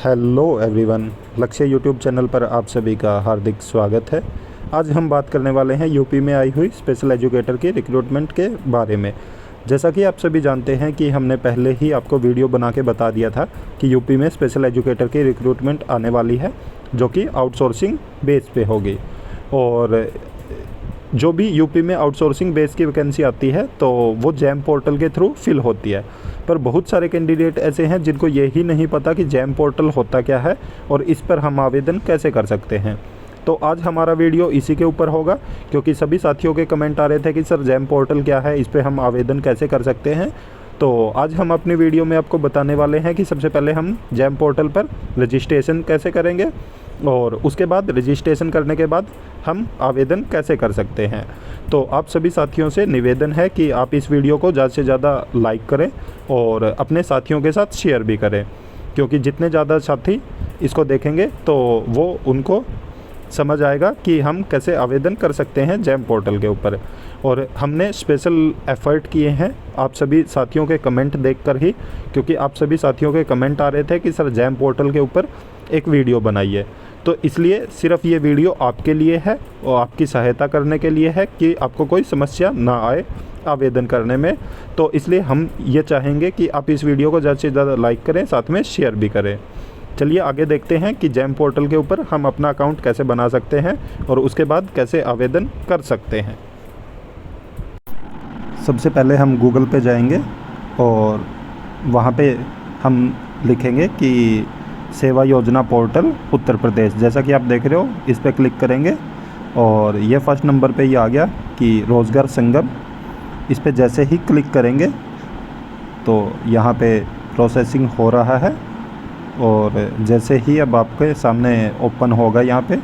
Hello everyone, लक्ष्य YouTube channel पर आप सभी का हार्दिक स्वागत है। आज हम बात करने वाले हैं यूपी में आई हुई स्पेशल एजुकेटर के रिक्रूटमेंट के बारे में। जैसा कि आप सभी जानते हैं कि हमने पहले ही आपको वीडियो बना के बता दिया था कि यूपी में स्पेशल एजुकेटर की रिक्रूटमेंट आने वाली है, जो कि आउटसोर्सिंग बेस पे होगी। और जो भी यूपी में आउटसोर्सिंग बेस की वैकेंसी आती है तो वो जैम पोर्टल के थ्रू फिल होती है। पर बहुत सारे कैंडिडेट ऐसे हैं जिनको यही नहीं पता कि जैम पोर्टल होता क्या है और इस पर हम आवेदन कैसे कर सकते हैं। तो आज हमारा वीडियो इसी के ऊपर होगा, क्योंकि सभी साथियों के कमेंट आ रहे थे कि सर जैम पोर्टल क्या है, इस पर हम आवेदन कैसे कर सकते हैं। तो आज हम अपनी वीडियो में आपको बताने वाले हैं कि सबसे पहले हम जैम पोर्टल पर रजिस्ट्रेशन कैसे करेंगे और उसके बाद रजिस्ट्रेशन करने के बाद हम आवेदन कैसे कर सकते हैं। तो आप सभी साथियों से निवेदन है कि आप इस वीडियो को ज़्यादा से ज़्यादा लाइक करें और अपने साथियों के साथ शेयर भी करें, क्योंकि जितने ज़्यादा साथी इसको देखेंगे तो वो उनको समझ आएगा कि हम कैसे आवेदन कर सकते हैं जैम पोर्टल के ऊपर। और हमने स्पेशल एफ़र्ट किए हैं आप सभी साथियों के कमेंट देखकर ही, क्योंकि आप सभी साथियों के कमेंट आ रहे थे कि सर जैम पोर्टल के ऊपर एक वीडियो बनाइए। तो इसलिए सिर्फ ये वीडियो आपके लिए है और आपकी सहायता करने के लिए है कि आपको कोई समस्या ना आए आवेदन करने में। तो इसलिए हम ये चाहेंगे कि आप इस वीडियो को ज़्यादा से ज़्यादा लाइक करें, साथ में शेयर भी करें। चलिए आगे देखते हैं कि जैम पोर्टल के ऊपर हम अपना अकाउंट कैसे बना सकते हैं और उसके बाद कैसे आवेदन कर सकते हैं। सबसे पहले हम गूगल पे जाएंगे और वहाँ पे हम लिखेंगे कि सेवा योजना पोर्टल उत्तर प्रदेश। जैसा कि आप देख रहे हो, इस पर क्लिक करेंगे और ये फर्स्ट नंबर पे ये आ गया कि रोज़गार संगम। इस पे जैसे ही क्लिक करेंगे तो यहाँ पे प्रोसेसिंग हो रहा है और जैसे ही अब आपके सामने ओपन होगा यहाँ पे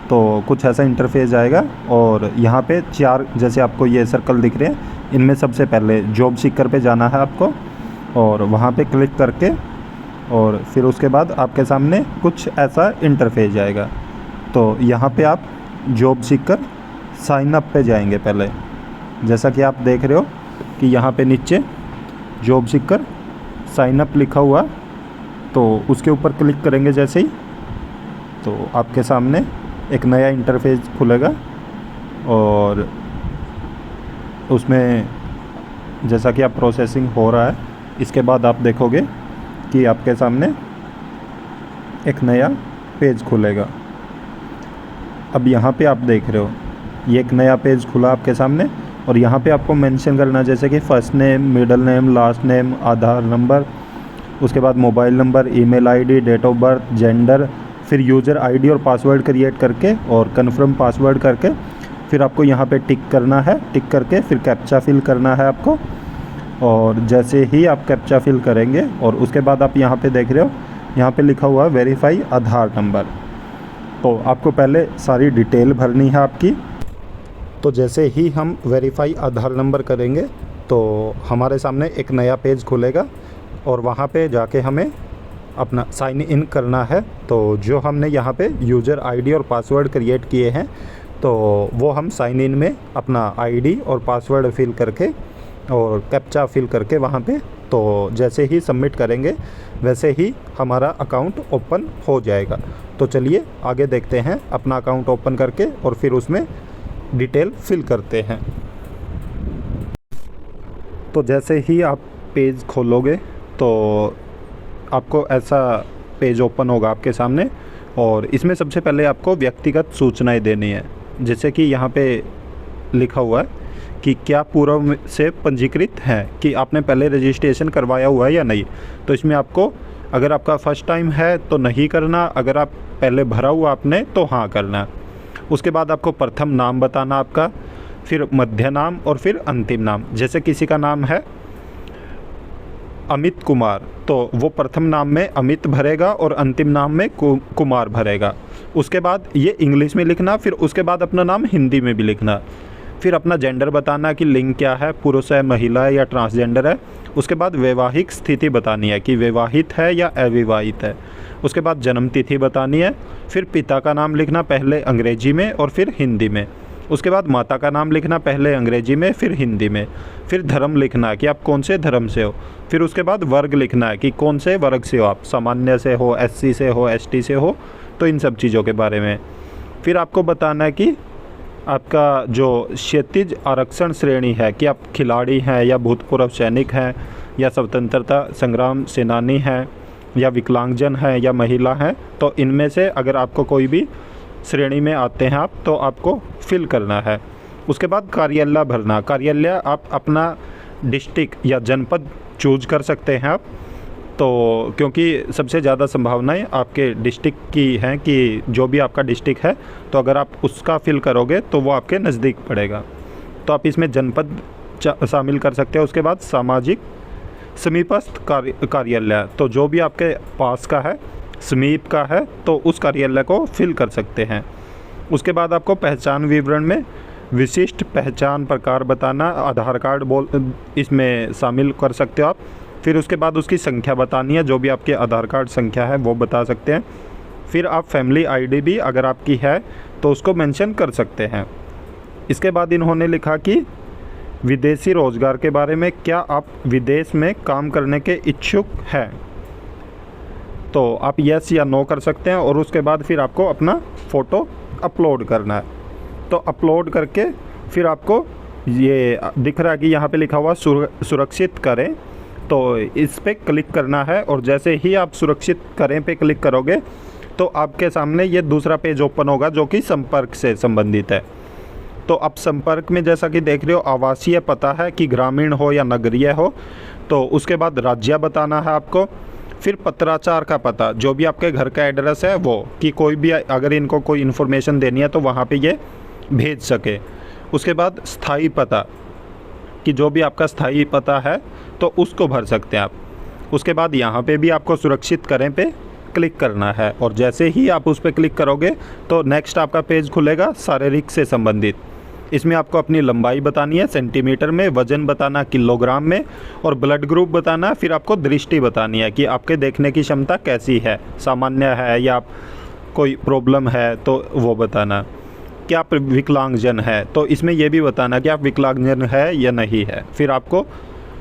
तो कुछ ऐसा इंटरफेस आएगा। और यहाँ पे चार जैसे आपको ये सर्कल दिख रहे हैं, इनमें सबसे पहले जॉब सीकर पे जाना है आपको और वहाँ पे क्लिक करके और फिर उसके बाद आपके सामने कुछ ऐसा इंटरफेस आएगा। तो यहाँ पे आप जॉब सीकर साइन अप पे जाएंगे पहले। जैसा कि आप देख रहे हो कि यहाँ पे नीचे जॉब सीकर साइन अप लिखा हुआ, तो उसके ऊपर क्लिक करेंगे जैसे ही तो आपके सामने एक नया इंटरफेस खुलेगा। और उसमें जैसा कि आप प्रोसेसिंग हो रहा है, इसके बाद आप देखोगे कि आपके सामने एक नया पेज खुलेगा। अब यहाँ पे आप देख रहे हो ये एक नया पेज खुला आपके सामने और यहाँ पे आपको मेंशन करना है जैसे कि first name, middle name, last name, Aadhaar number, उसके बाद mobile number, email ID, date of birth, gender, फिर यूज़र आईडी और पासवर्ड क्रिएट करके और कन्फर्म पासवर्ड करके फिर आपको यहाँ पे टिक करना है। टिक करके फिर कैप्चा फिल करना है आपको। और जैसे ही आप कैप्चा फिल करेंगे और उसके बाद आप यहाँ पे देख रहे हो यहाँ पे लिखा हुआ है वेरीफाई आधार नंबर। तो आपको पहले सारी डिटेल भरनी है आपकी। तो जैसे ही हम वेरीफाई आधार नंबर करेंगे तो हमारे सामने एक नया पेज खुलेगा और वहाँ पे जाके हमें अपना साइन इन करना है। तो जो हमने यहाँ पे यूज़र आईडी और पासवर्ड क्रिएट किए हैं तो वो हम साइन इन में अपना आईडी और पासवर्ड फिल करके और कैप्चा फिल करके वहाँ पे तो जैसे ही सबमिट करेंगे वैसे ही हमारा अकाउंट ओपन हो जाएगा। तो चलिए आगे देखते हैं अपना अकाउंट ओपन करके और फिर उसमें डिटेल फिल करते हैं। तो जैसे ही आप पेज खोलोगे तो आपको ऐसा पेज ओपन होगा आपके सामने और इसमें सबसे पहले आपको व्यक्तिगत सूचनाएं देनी है। जैसे कि यहाँ पे लिखा हुआ है कि क्या पूर्व से पंजीकृत हैं, कि आपने पहले रजिस्ट्रेशन करवाया हुआ है या नहीं। तो इसमें आपको अगर आपका फ़र्स्ट टाइम है तो नहीं करना, अगर आप पहले भरा हुआ आपने तो हाँ करना। उसके बाद आपको प्रथम नाम बताना आपका, फिर मध्य नाम और फिर अंतिम नाम। जैसे किसी का नाम है अमित कुमार तो वो प्रथम नाम में अमित भरेगा और अंतिम नाम में कुमार भरेगा। उसके बाद ये इंग्लिश में लिखना, फिर उसके बाद अपना नाम हिंदी में भी लिखना। फिर अपना जेंडर बताना कि लिंग क्या है, पुरुष है, महिला है या ट्रांसजेंडर है। उसके बाद वैवाहिक स्थिति बतानी है कि विवाहित है या अविवाहित है। उसके बाद जन्म तिथि बतानी है। फिर पिता का नाम लिखना, पहले अंग्रेजी में और फिर हिंदी में। उसके बाद माता का नाम लिखना, पहले अंग्रेजी में फिर हिंदी में। फिर धर्म लिखना है कि आप कौन से धर्म से हो। फिर उसके बाद वर्ग लिखना है कि कौन से वर्ग से हो आप, सामान्य से हो, SC से हो, ST से हो, तो इन सब चीज़ों के बारे में। फिर आपको बताना है कि आपका जो क्षैतिज आरक्षण श्रेणी है कि आप खिलाड़ी हैं या भूतपूर्व सैनिक हैं या स्वतंत्रता संग्राम सेनानी हैं या विकलांगजन है या महिला हैं, तो इनमें से अगर आपको कोई भी श्रेणी में आते हैं आप, तो आपको फिल करना है। उसके बाद कार्यालय भरना। कार्यालय आप अपना डिस्ट्रिक्ट या जनपद चूज कर सकते हैं आप, तो क्योंकि सबसे ज़्यादा संभावनाएं आपके डिस्ट्रिक्ट की हैं कि जो भी आपका डिस्ट्रिक्ट है, तो अगर आप उसका फिल करोगे तो वो आपके नज़दीक पड़ेगा, तो आप इसमें जनपद शामिल कर सकते हैं। उसके बाद सामाजिक समीपस्थ कार्यालय, तो जो भी आपके पास का है, समीप का है, तो उस कार्यालय को फिल कर सकते हैं। उसके बाद आपको पहचान विवरण में विशिष्ट पहचान प्रकार बताना, आधार कार्ड इसमें शामिल कर सकते हो आप। फिर उसके बाद उसकी संख्या बतानी है, जो भी आपके आधार कार्ड संख्या है वो बता सकते हैं। फिर आप फैमिली आईडी भी अगर आपकी है तो उसको मेंशन कर सकते हैं। इसके बाद इन्होंने लिखा कि विदेशी रोज़गार के बारे में, क्या आप विदेश में काम करने के इच्छुक हैं, तो आप यस या नो कर सकते हैं। और उसके बाद फिर आपको अपना फ़ोटो अपलोड करना है, तो अपलोड करके फिर आपको ये दिख रहा है कि यहाँ पे लिखा हुआ सुरक्षित करें, तो इस पे क्लिक करना है। और जैसे ही आप सुरक्षित करें पे क्लिक करोगे तो आपके सामने ये दूसरा पेज ओपन होगा जो कि संपर्क से संबंधित है। तो आप संपर्क में जैसा कि देख रहे हो, आवासीय पता है कि ग्रामीण हो या नगरीय हो, तो उसके बाद राज्य बताना है आपको। फिर पत्राचार का पता, जो भी आपके घर का एड्रेस है वो, कि कोई भी अगर इनको कोई इन्फॉर्मेशन देनी है तो वहाँ पे ये भेज सके। उसके बाद स्थायी पता, कि जो भी आपका स्थायी पता है तो उसको भर सकते हैं आप। उसके बाद यहाँ पे भी आपको सुरक्षित करें पे क्लिक करना है, और जैसे ही आप उस पर क्लिक करोगे तो नेक्स्ट आपका पेज खुलेगा शारीरिक से संबंधित। इसमें आपको अपनी लंबाई बतानी है सेंटीमीटर में, वज़न बताना किलोग्राम में, और ब्लड ग्रुप बताना। फिर आपको दृष्टि बतानी है कि आपके देखने की क्षमता कैसी है, सामान्य है या कोई प्रॉब्लम है तो वो बताना। क्या आप विकलांगजन है, तो इसमें यह भी बताना कि आप विकलांगजन है या नहीं है। फिर आपको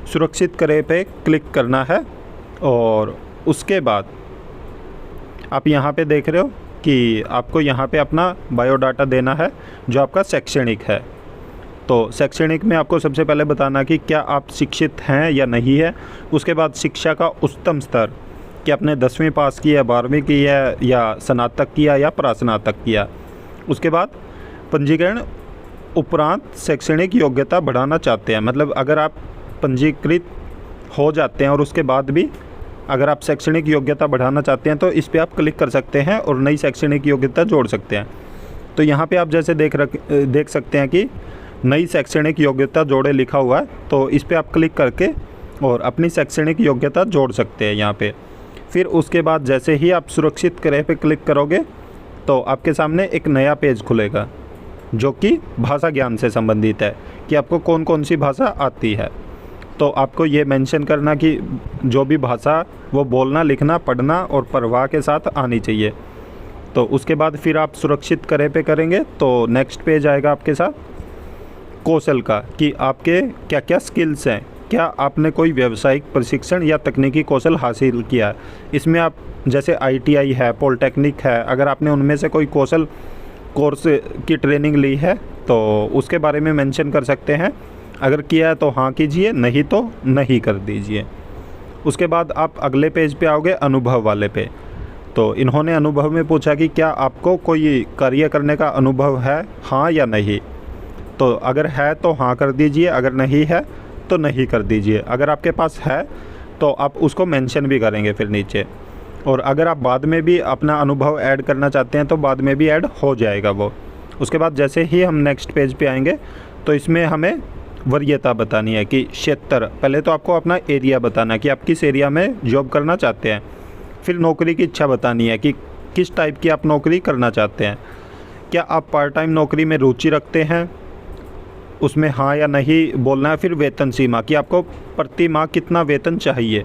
सुरक्षित करे पे क्लिक करना है, और उसके बाद आप यहाँ पे देख रहे हो कि आपको यहाँ पे अपना बायोडाटा देना है जो आपका शैक्षणिक है। तो शैक्षणिक में आपको सबसे पहले बताना कि क्या आप शिक्षित हैं या नहीं है। उसके बाद शिक्षा का उच्चतम स्तर, कि आपने 10वीं पास की है, 12वीं की है, या स्नातक किया या प्रास्नातक किया। उसके बाद पंजीकरण उपरांत शैक्षणिक योग्यता बढ़ाना चाहते हैं, मतलब अगर आप पंजीकृत हो जाते हैं और उसके बाद भी अगर आप शैक्षणिक योग्यता बढ़ाना चाहते हैं तो इस पे आप क्लिक कर सकते हैं और नई शैक्षणिक योग्यता जोड़ सकते हैं। तो यहाँ पे आप जैसे देख सकते हैं कि नई शैक्षणिक योग्यता जोड़े लिखा हुआ है, तो इस पे आप क्लिक करके और अपनी शैक्षणिक योग्यता जोड़ सकते हैं यहाँ पे। फिर उसके बाद जैसे ही आप सुरक्षित करे पे क्लिक करोगे तो आपके सामने एक नया पेज खुलेगा जो कि भाषा ज्ञान से संबंधित है, कि आपको कौन कौन सी भाषा आती है। तो आपको ये मेंशन करना कि जो भी भाषा वो बोलना, लिखना, पढ़ना और प्रवाह के साथ आनी चाहिए। तो उसके बाद फिर आप सुरक्षित करे पे करेंगे तो नेक्स्ट पेज आएगा आपके साथ कौशल का, कि आपके क्या क्या स्किल्स हैं, क्या आपने कोई व्यावसायिक प्रशिक्षण या तकनीकी कौशल हासिल किया है। इसमें आप जैसे ITI है, पॉलिटेक्निक है, अगर आपने उनमें से कोई कौशल कोर्स की ट्रेनिंग ली है तो उसके बारे में मेंशन कर सकते हैं। अगर किया है तो हाँ कीजिए, नहीं तो नहीं कर दीजिए। उसके बाद आप अगले पेज पे आओगे अनुभव वाले पे। तो इन्होंने अनुभव में पूछा कि क्या आपको कोई कार्य करने का अनुभव है, हाँ या नहीं। तो अगर है तो हाँ कर दीजिए, अगर नहीं है तो नहीं कर दीजिए। अगर आपके पास है तो आप उसको मेंशन भी करेंगे फिर नीचे, और अगर आप बाद में भी अपना अनुभव ऐड करना चाहते हैं तो बाद में भी ऐड हो जाएगा वो। उसके बाद जैसे ही हम नेक्स्ट पेज पे आएंगे तो इसमें हमें वरीयता बतानी है कि क्षेत्र, पहले तो आपको अपना एरिया बताना कि आप किस एरिया में जॉब करना चाहते हैं। फिर नौकरी की इच्छा बतानी है कि किस टाइप की आप नौकरी करना चाहते हैं। क्या आप पार्ट टाइम नौकरी में रुचि रखते हैं, उसमें हाँ या नहीं बोलना है। फिर वेतन सीमा, कि आपको प्रति माह कितना वेतन चाहिए,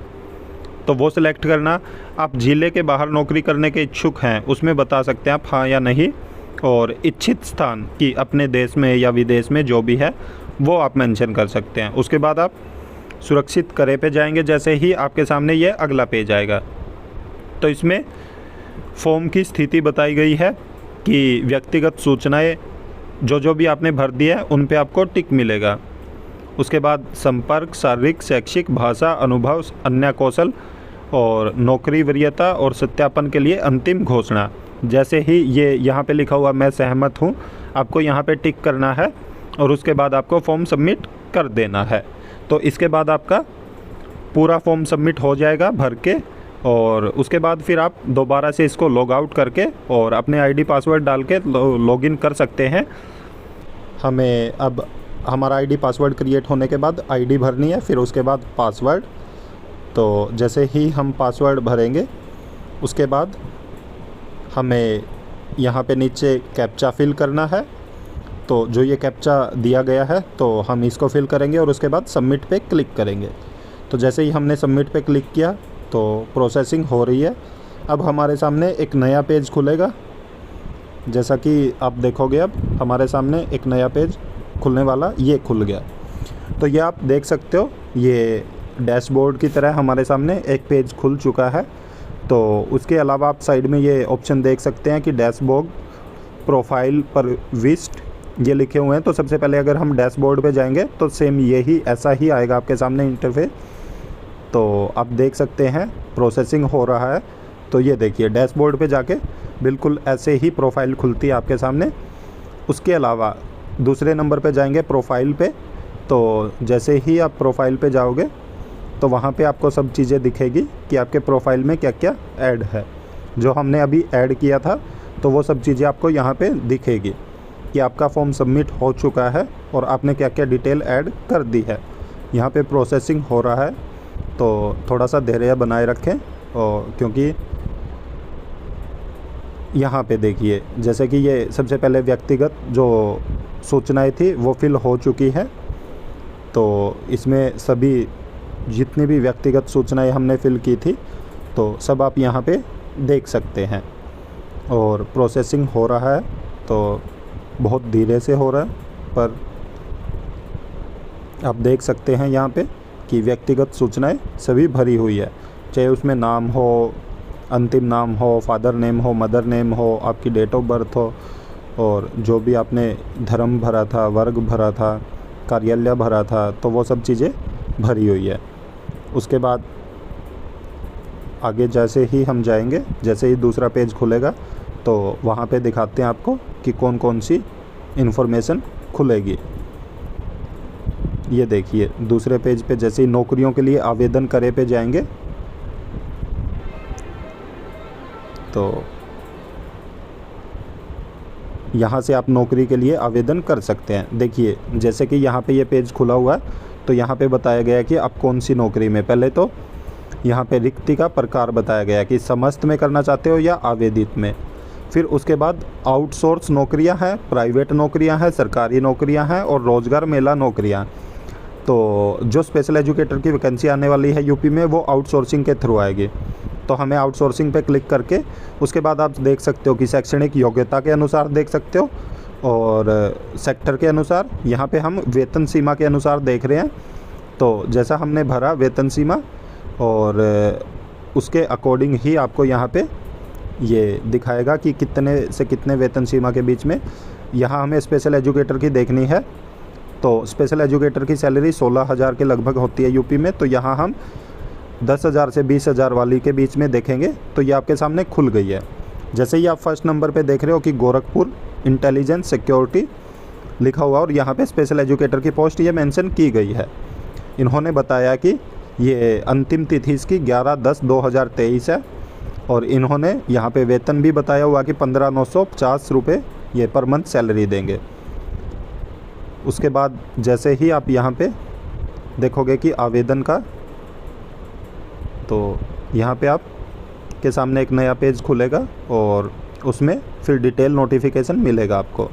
तो वो सिलेक्ट करना। आप जिले के बाहर नौकरी करने के इच्छुक हैं, उसमें बता सकते हैं आप हाँ या नहीं। और इच्छित स्थान कि अपने देश में या विदेश में जो भी है वो आप मेंशन कर सकते हैं। उसके बाद आप सुरक्षित करे पे जाएंगे। जैसे ही आपके सामने ये अगला पेज आएगा तो इसमें फॉर्म की स्थिति बताई गई है कि व्यक्तिगत सूचनाएं जो भी आपने भर दिया है उन पे आपको टिक मिलेगा। उसके बाद संपर्क, शारीरिक, शैक्षिक, भाषा, अनुभव, अन्य कौशल और नौकरी वरीयता और सत्यापन के लिए अंतिम घोषणा। जैसे ही ये यहाँ पे लिखा हुआ मैं सहमत हूँ, आपको यहाँ पे टिक करना है और उसके बाद आपको फॉर्म सबमिट कर देना है। तो इसके बाद आपका पूरा फॉर्म सबमिट हो जाएगा भर के, और उसके बाद फिर आप दोबारा से इसको लॉग आउट करके और अपने आईडी पासवर्ड डाल के लॉगिन कर सकते हैं। हमें अब हमारा आईडी पासवर्ड क्रिएट होने के बाद आईडी भरनी है, फिर उसके बाद पासवर्ड। तो जैसे ही हम पासवर्ड भरेंगे उसके बाद हमें यहाँ पे नीचे कैप्चा फिल करना है। तो जो ये कैप्चा दिया गया है तो हम इसको फिल करेंगे और उसके बाद सबमिट पे क्लिक करेंगे। तो जैसे ही हमने सबमिट पे क्लिक किया तो प्रोसेसिंग हो रही है। अब हमारे सामने एक नया पेज खुलेगा। जैसा कि आप देखोगे अब हमारे सामने एक नया पेज खुलने वाला ये खुल गया। तो ये आप देख सकते हो, ये डैशबोर्ड की तरह हमारे सामने एक पेज खुल चुका है। तो उसके अलावा आप साइड में ये ऑप्शन देख सकते हैं कि डैशबोर्ड, प्रोफाइल, प्रविष्ट ये लिखे हुए हैं। तो सबसे पहले अगर हम डैशबोर्ड पे जाएंगे तो सेम यही ऐसा ही आएगा आपके सामने इंटरफेस। तो आप देख सकते हैं प्रोसेसिंग हो रहा है। तो ये देखिए डैशबोर्ड पे जाके बिल्कुल ऐसे ही प्रोफाइल खुलती है आपके सामने। उसके अलावा दूसरे नंबर पे जाएंगे प्रोफाइल पे। तो जैसे ही आप प्रोफाइल पे जाओगे तो वहाँ पे आपको सब चीज़ें दिखेगी कि आपके प्रोफाइल में क्या क्या ऐड है। जो हमने अभी ऐड किया था तो वो सब चीज़ें आपको यहाँ पे दिखेगी कि आपका फॉर्म सबमिट हो चुका है और आपने क्या क्या डिटेल ऐड कर दी है। यहाँ पे प्रोसेसिंग हो रहा है तो थोड़ा सा धैर्य बनाए रखें। और क्योंकि यहाँ पे देखिए जैसे कि ये सबसे पहले व्यक्तिगत जो सूचनाएं थी वो फिल हो चुकी है। तो इसमें सभी जितनी भी व्यक्तिगत सूचनाएं हमने फिल की थी तो सब आप यहाँ पे देख सकते हैं। और प्रोसेसिंग हो रहा है तो बहुत धीरे से हो रहा है, पर आप देख सकते हैं यहाँ पे कि व्यक्तिगत सूचनाएं सभी भरी हुई है। चाहे उसमें नाम हो, अंतिम नाम हो, फादर नेम हो, मदर नेम हो, आपकी डेट ऑफ बर्थ हो, और जो भी आपने धर्म भरा था, वर्ग भरा था, कार्यालय भरा था, तो वो सब चीज़ें भरी हुई है। उसके बाद आगे जैसे ही हम जाएंगे, जैसे ही दूसरा पेज खुलेगा तो वहाँ पे दिखाते हैं आपको कि कौन कौन सी इन्फॉर्मेशन खुलेगी। ये देखिए दूसरे पेज पे जैसे ही नौकरियों के लिए आवेदन करे पे जाएंगे तो यहाँ से आप नौकरी के लिए आवेदन कर सकते हैं। देखिए जैसे कि यहाँ पे ये पेज खुला हुआ है तो यहाँ पे बताया गया कि आप कौन सी नौकरी में, पहले तो यहाँ पे रिक्ति का प्रकार बताया गया कि समस्त में करना चाहते हो या आवेदित में। फिर उसके बाद आउटसोर्स नौकरियाँ हैं, प्राइवेट नौकरियाँ हैं, सरकारी नौकरियाँ हैं और रोज़गार मेला नौकरियाँ। तो जो स्पेशल एजुकेटर की वैकेंसी आने वाली है यूपी में वो आउटसोर्सिंग के थ्रू आएगी। तो हमें आउटसोर्सिंग पे क्लिक करके उसके बाद आप देख सकते हो कि शैक्षणिक योग्यता के अनुसार देख सकते हो और सेक्टर के अनुसार। यहाँ पे हम वेतन सीमा के अनुसार देख रहे हैं। तो जैसा हमने भरा वेतन सीमा और उसके अकॉर्डिंग ही आपको यहाँ पे ये दिखाएगा कि कितने से कितने वेतन सीमा के बीच में। यहाँ हमें स्पेशल एजुकेटर की देखनी है तो स्पेशल एजुकेटर की सैलरी 16,000 के लगभग होती है यूपी में। तो यहाँ हम 10,000 से 20,000 वाली के बीच में देखेंगे। तो ये आपके सामने खुल गई है। जैसे ही आप फर्स्ट नंबर पे देख रहे हो कि गोरखपुर इंटेलिजेंस सिक्योरिटी लिखा हुआ और यहाँ पे स्पेशल एजुकेटर की पोस्ट ये मेंशन की गई है। इन्होंने बताया कि ये अंतिम तिथि इसकी 11/10/2023 है और इन्होंने यहाँ पे वेतन भी बताया हुआ कि 15,950 रुपये ये पर मंथ सैलरी देंगे। उसके बाद जैसे ही आप यहाँ पे देखोगे कि आवेदन का, तो यहाँ पे आप के सामने एक नया पेज खुलेगा और उसमें फिर डिटेल नोटिफिकेशन मिलेगा आपको।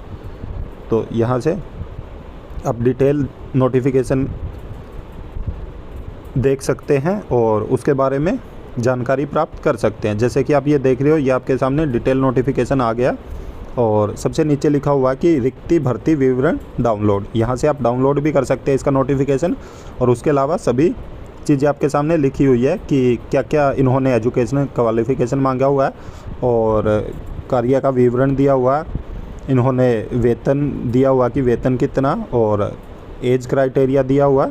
तो यहाँ से आप डिटेल नोटिफिकेशन देख सकते हैं और उसके बारे में जानकारी प्राप्त कर सकते हैं। जैसे कि आप ये देख रहे हो ये आपके सामने डिटेल नोटिफिकेशन आ गया और सबसे नीचे लिखा हुआ है कि रिक्ति भर्ती विवरण डाउनलोड। यहाँ से आप डाउनलोड भी कर सकते हैं इसका नोटिफिकेशन, और उसके अलावा सभी चीज़ें आपके सामने लिखी हुई है कि क्या क्या इन्होंने एजुकेशनल क्वालिफ़िकेशन मांगा हुआ है, और कार्य का विवरण दिया हुआ है, इन्होंने वेतन दिया हुआ कि वेतन कितना, और एज क्राइटेरिया दिया हुआ,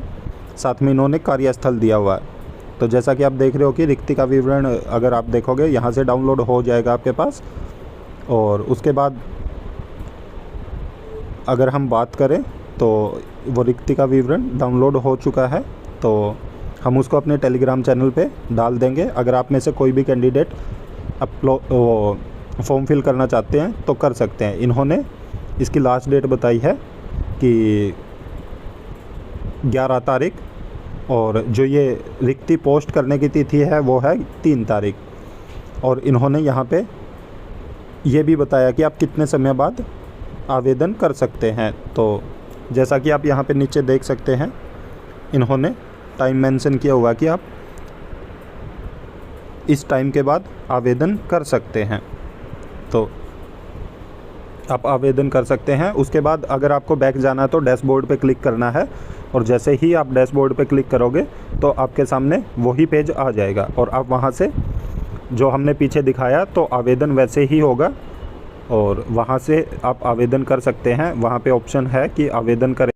साथ में इन्होंने कार्यस्थल दिया हुआ है। तो जैसा कि आप देख रहे हो कि रिक्ति का विवरण अगर आप देखोगे यहाँ से डाउनलोड हो जाएगा आपके पास। और उसके बाद अगर हम बात करें तो वो रिक्ति का विवरण डाउनलोड हो चुका है, तो हम उसको अपने टेलीग्राम चैनल पे डाल देंगे। अगर आप में से कोई भी कैंडिडेट फॉर्म फिल करना चाहते हैं तो कर सकते हैं। इन्होंने इसकी लास्ट डेट बताई है कि 11 तारीख, और जो ये रिक्ति पोस्ट करने की तिथि है वो है 3 तारीख। और इन्होंने यहाँ पे ये भी बताया कि आप कितने समय बाद आवेदन कर सकते हैं। तो जैसा कि आप यहाँ पे नीचे देख सकते हैं, इन्होंने टाइम मेंशन किया हुआ कि आप इस टाइम के बाद आवेदन कर सकते हैं, तो आप आवेदन कर सकते हैं। उसके बाद अगर आपको बैक जाना है तो डैशबोर्ड पे क्लिक करना है, और जैसे ही आप डैशबोर्ड पे क्लिक करोगे तो आपके सामने वही पेज आ जाएगा, और आप वहाँ से जो हमने पीछे दिखाया तो आवेदन वैसे ही होगा, और वहाँ से आप आवेदन कर सकते हैं। वहाँ पे ऑप्शन है कि आवेदन करें।